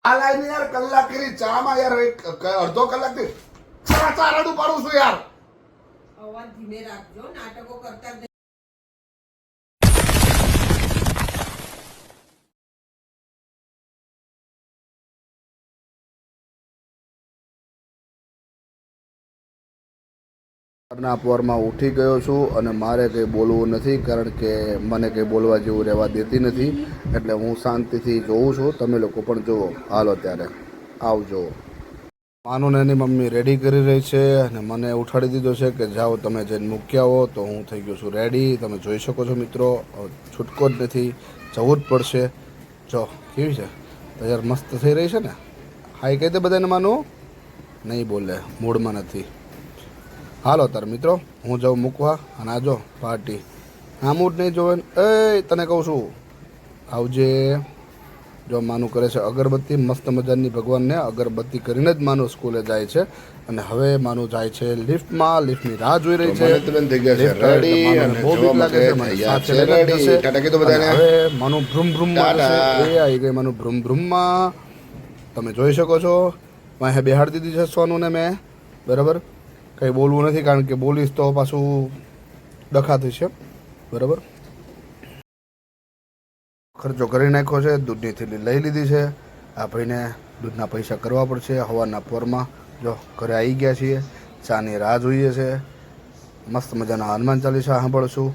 આ લાઈને યાર કલાક કરી ચામાં યાર અડધો કલાક થી ચાર આડું પાડું છું યાર. અવાજ ધીમે રાખજો, નાટકો કરતા જ ના પોરમાં ઉઠી ગયો છું અને મારે કંઈ બોલવું નથી કારણ કે મને કંઈ બોલવા જેવું રહેવા દેતી નથી, એટલે હું શાંતિથી જોઉં છું. તમે લોકો પણ જુઓ. હાલો ત્યારે આવજો. માનું એની મમ્મી રેડી કરી રહી છે અને મને ઉઠાડી દીધો છે કે જાઓ તમે જઈને મૂક્યા હો, તો હું થઈ ગયો છું રેડી. તમે જોઈ શકો છો મિત્રો, છૂટકો જ નથી, જવું જ પડશે. જો કેવી છે તૈયાર, મસ્ત થઈ રહી છે ને. હાઈ કહી દે બધાને. માનું નહીં બોલે, મૂડમાં નથી. હાલો તાર મિત્રો, હું જાઉં મૂકવા. અને આ જો પાર્ટી આમ જ નહીં જોવે. એ તને કહું છું આવજે. જો માનું કરે છે અગરબત્તી, મસ્ત મજાની ભગવાનને અગરબત્તી કરીને જ માનું સ્કૂલે જાય છે. અને હવે માનું જાય છે લિફ્ટમાં. લિફ્ટની રાહ જોઈ રહી છે. હવે માનું ભ્રુમ ભ્રુમ એ આવી ગઈ. માનું ભ્રુમ ભ્રુમમાં તમે જોઈ શકો છો. વાંહે બેહાડી દીધી છે સોનુને મેં. બરાબર, કંઈ બોલવું નથી કારણ કે બોલીશ તો પાછું ડખાતું છે. બરાબર, ખર્ચો કરી નાખ્યો છે. દૂધની થેલી લઈ લીધી છે. આ ભાઈને દૂધના પૈસા કરવા પડશે. હવાના પોરમાં જો ઘરે આવી ગયા છીએ. ચાની રાહ જોઈએ છે. મસ્ત મજાના હનુમાન ચાલીસા સાંભળશું.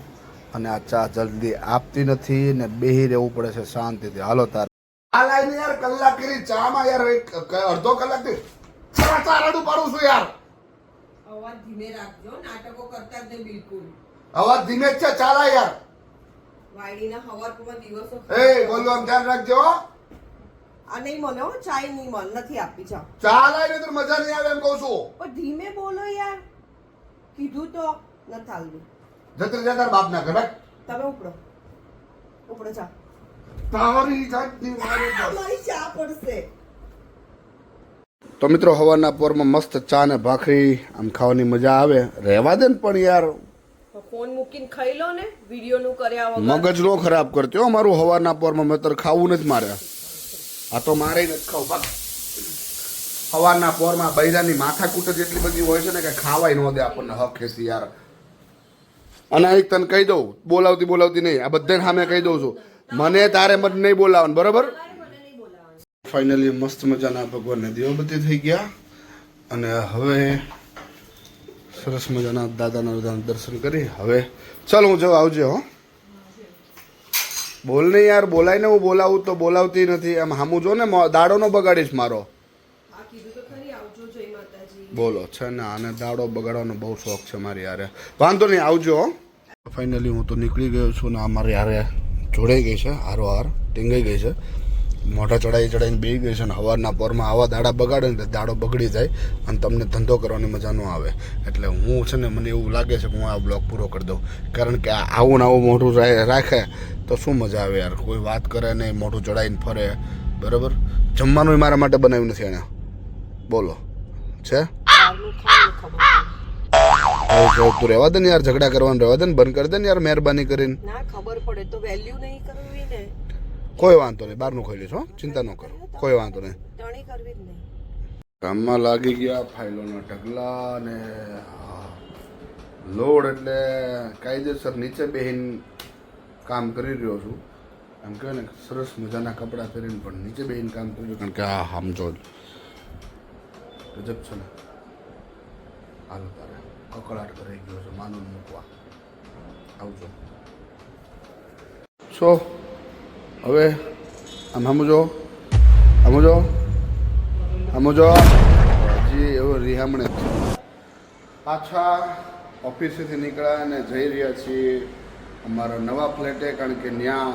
અને આ ચા જલ્દી આપતી નથી ને બેહી રહેવું પડે છે શાંતિથી. હાલો તાર આ લાઈને યાર કલાક કરી ચામાં યાર અડધો કલાક થી ચાર આડું પાડું છું યાર. અવાજ ધીમે રાખજો, નાટકો કરતા જ નહીં બિલકુલ. અવાજ ધીમે જ છે. ચાલા યાર. વાયડીના હવારમાં દિવસો એ બોલો, આમ ધ્યાન રાખજો. આ નહીં મને હો, ચાય નહીં મન નથી આપી. ચા ચાલ આવી તો મજા નહીં આવે એમ કહું છું. પણ ધીમે બોલો યાર, કીધું તો ન ચાલતું. જતરી જતાર બાપ ના ઘરે તમે ઉપડો, ઉપડો. ચા તારી જાતની મારી ચા પડશે. તો મિત્રો, હવાના પોરમાં મસ્ત ચા ને ભાખરી આમ ખાવાની મજા આવે. રહેવા દે ને પણ યાર, ફોન મૂકીને ખાઈ લો ને, વિડિયો નું કર્યા વગર. મગજ નો ખરાબ કરતી હો મારું. હવાના પોરમાં મેં તો ખાવું નથી મારે. આ તો મારે નથી ખાવું. હવાના પોરમાં બૈરાની માથાકૂટ જ એટલી બધી હોય છે ને કે ખાવાય ન દે આપણને. હક ખેસી યાર. અને એક તને કહી દઉં, બોલાવતી નહીં. આ બધાને સામે કહી દઉં છું, મને તારે મત નહીં બોલાવવાનું. બરોબર. ફાઇનલી મસ્ત મજાના ભગવાનને દીવાબત્તી થઈ ગયા. અને હવે સરસ મજાના દાદાના દર્શન કરી હવે ચાલો હું જાઉં. આવજે હો. બોલ નહીં યાર, બોલાય ને. હું બોલાવું તો બોલાવતી નથી. આમ હામું જો ને, દાડો નો બગાડીશ મારો. બોલો છે ને, આને દાડો બગાડવાનો બહુ શોખ છે મારી યારે. વાંધો નહીં, આવજો. ફાઇનલી હું તો નીકળી ગયો છું ને અમારી યારે જોડાઈ ગઈ છે. હારો ટીંગાઈ ગઈ છે. મોઢા ચડાઈને બેસી ગઈ છે. ને હવારના પોરમાં આવા દાડા બગાડે ને દાડો બગડી જાય અને તમને ધંધો કરવાની મજા ન આવે. એટલે હું છે ને, મને એવું લાગે છે કે હું આ બ્લોગ પૂરો કરી દઉં. કારણ કે આવું ને આવું મોઢું રાખે તો શું મજા આવે યાર. કોઈ વાત કરે નહીં, મોઢું ચડાઈને ફરે. બરાબર, જમવાનું મારા માટે બનાવ્યું નથી એને. બોલો છે તું રહેવા દે ને યાર. ઝઘડા કરવાનું રહેવા દે ને, બંધ કરી દે ને યાર, મહેરબાની કરીને. ના ખબર પડે તો વેલ્યુ નહીં કરવી ને. કોઈ વાંધો નહીં, બહારનું ખાઈ લઈશ. ચિંતા ન કરો, કોઈ વાંધો નહીં. ટણી કરવી જ નહીં. કામમાં લાગી ગયા. ફાઇલોના ઢગલા ને લોડ, એટલે કાયદેસર નીચે બેહીને કામ કરી રહ્યો છું. એમ કહે ને, સરસ મજાના કપડાં પહેરીને પણ નીચે બેહીને કામ કર્યું. કારણ કે આ સમજો ગજબ છે ને. હાલો તારે કકળાટ કરી ગયો છે. માનું મૂકવા આવજો. સો હવે આમ સમજો હજી એવો રિહામણે જ છે. પાછા ઓફિસેથી નીકળ્યા અને જઈ રહ્યા છીએ અમારા નવા ફ્લેટે. કારણ કે ત્યાં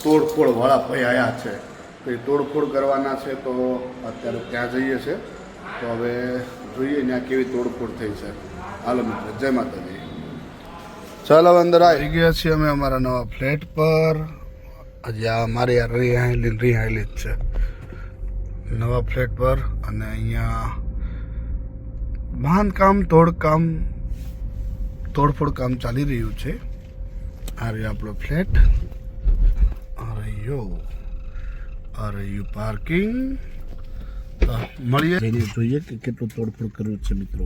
તોડફોડવાળા ભાઈ આવ્યા છે, તો એ તોડફોડ કરવાના છે. તો અત્યારે ત્યાં જઈએ છીએ. તો હવે જોઈએ ત્યાં કેવી તોડફોડ થઈ છે. હાલો મિત્રો, જય માતાજી. ચાલો હવે અંદર આવી ગયા છીએ અમે અમારા નવા ફ્લેટ પર. હજી આ મારી યાર રિહાયેલી જ છે નવા ફ્લેટ પર. અને અહીંયા બાંધકામ તોડફોડ કામ ચાલી રહ્યું છે. આ રહ્યો આપણો ફ્લેટ. આ રહ્યું પાર્કિંગ. મળીએ જઈને જોઈએ કે કેટલું તોડફોડ કરવું છે મિત્રો.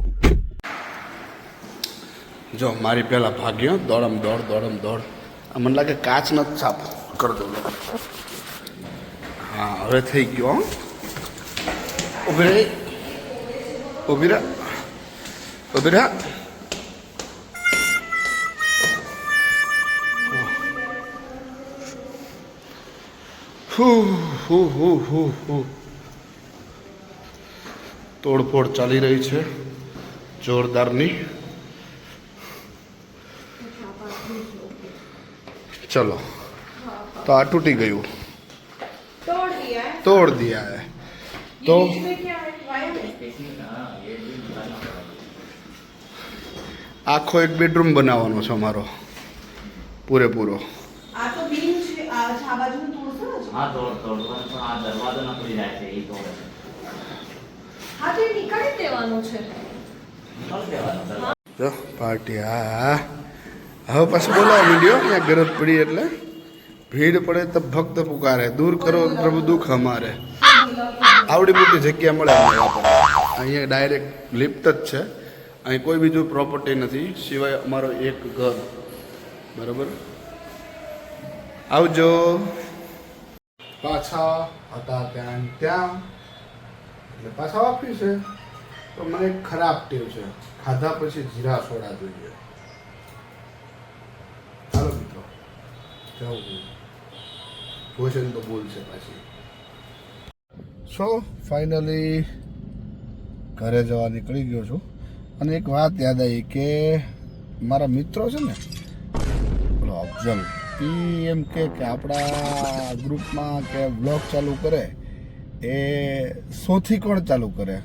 જો મારી પહેલાં ભાગ્યો દોડમ દોડ મને લાગે કાચ નથી સાફ કરી દઉં. હા હવે થઈ ગયો. ઊભી રહે. તોડફોડ ચાલી રહી છે જોરદારની. चलो तो आ टूटी गયું. तोड़ दिया है तो આખો એક બેડરૂમ બનાવવાનો છે અમારો પૂરેપૂરો. આ તો બીમ છે આ બાજુનું તોડશો ને? હા તોડવાનું પણ આ દરવાજો ન ખુલી જાય છે એ તોડે છે. હા તો એ નીકાળી દેવાનું છે. નીકાળી દેવાનું દરવાજો. જો પાર્ટી હા હવે પાછું બોલાવો વિડીયો ત્યાં ગરજ પડી એટલે ભીડ પડે તો ભક્ત પુકારે દૂર કરો પ્રભુ દુઃખ અમારે. આવડી મોટી જગ્યા મળે અહીંયા ડાયરેક્ટ લિફ્ટ જ છે. અહીં કોઈ બીજું પ્રોપર્ટી નથી સિવાય અમારો એક ઘર. બરાબર આવજો. પાછા હતા ત્યાં એટલે પાછા વાપર્યું છે. તો મને એક ખરાબ ટેવ છે ખાધા પછી જીરા સોડા જોઈએ. ચાલો મિત્રો જાઉં ભોજન તો બોલશે પાછી. સો ફાઇનલી ઘરે જવા નીકળી ગયો છું. અને એક વાત યાદ આવી કે મારા મિત્રો છે ને પેલો અફઝલ એમ કે આપણા ગ્રુપમાં કે વ્લોગ ચાલુ કરે એ શોથી કોણ ચાલુ કરે.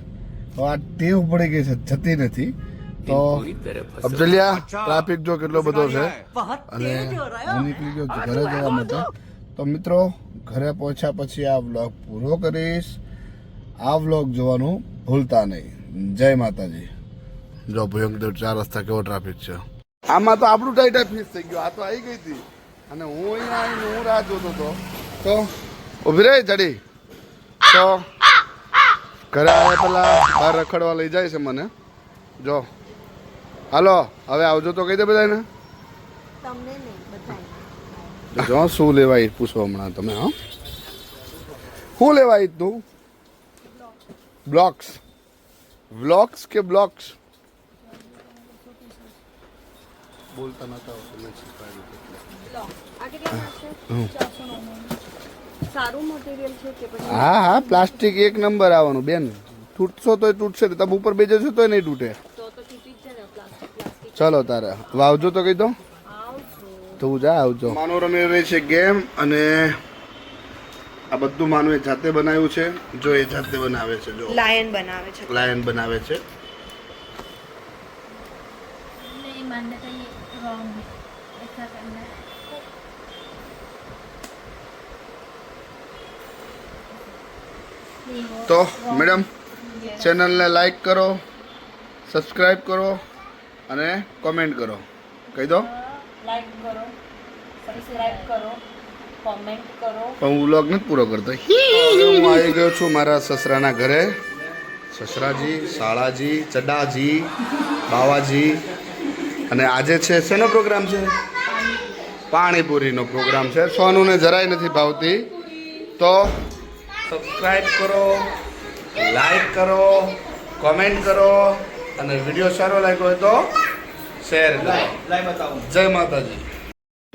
તો આ ટેવ પડી ગઈ છે જતી નથી. તો અફઝલિયા ટ્રાફિક જો કેટલો બધો છે અને હું નીકળી ગયો ઘરે જવા માટે. તો મિત્રો ઘરે પહોંચ્યા પછી આ વ્લોગ પૂરો કરીશ. આ વ્લોગ જોવાનું ભૂલતા નહીં. જય માતાજી. જો ભયંકર 4 રસ્તા કેવો ટ્રાફિક છે. આમાં તો આપણું ટાઈટા ફીસ થઈ ગયો. આ તો આવી ગઈ હતી અને હું અહીંયા આવીને હું રાહ જોતો હતો. તો ઉભી રહી ચડી તો ઘરે આવ્યા પેલા બહાર રખડવા લઈ જાય છે મને. જો હાલો હવે આવજો તો કહી દે બધાને. તમને નહીં બધાય. જો શું લેવાય પૂછો હમણાં તમે. હા શું લેવાય તું? બ્લોક્સ કે બ્લોક્સ બોલતા નતા આ કેટલામાં છે? 499. સારું મટીરિયલ છે કે પછી? હા પ્લાસ્ટિક એક નંબર આવવાનું બેન. તૂટશો તોય તૂટશે તમે ઉપર બેજો છો તોય નહીં તૂટે. તો તૂટી જ જાય ને પ્લાસ્ટિક. ચલો તારે વાવજો તો કહી દો. આવજો. તું જા આવજો. માનો રમી રહી છે ગેમ અને આ બધું માનું એ જાતે બનાવ્યું છે. જો એ જાતે બનાવે છે. જો લાયન બનાવે છે. લાયન બનાવે છે. नहीं मानने का ये रॉन्ग है ऐसा करना है नहीं वो તો મેડમ ચેનલને લાઈક કરો, સબસ્ક્રાઈબ કરો અને કોમેન્ટ કરો. કહી દો. લાઈક કરો, સબસ્ક્રાઇબ કરો, કોમેન્ટ કરો. પણ હું વ્લોગ નથી પૂરો કરતો. હું આવી ગયો છું મારા સસરાના ઘરે. સસરાજી, શાળાજી, ચડાજી, બાવાજી. અને આજે છે શેનો પ્રોગ્રામ છે? પાણીપુરીનો પ્રોગ્રામ છે. સોનુને જરાય નથી ભાવતી. તો સબસ્ક્રાઈબ કરો, લાઈક કરો, કોમેન્ટ કરો અને વિડીયો સારો લાગ્યો હોય તો શેર કરો. જય માતાજી.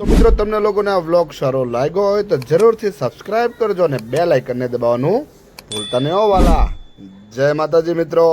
તો મિત્રો તમને લોકોને આ વ્લોગ સારો લાગ્યો હોય તો જરૂરથી સબસ્ક્રાઈબ કરજો અને બેલ આઇકનને દબાવવાનું ભૂલતા નહીં હો વાલા. જય માતાજી મિત્રો.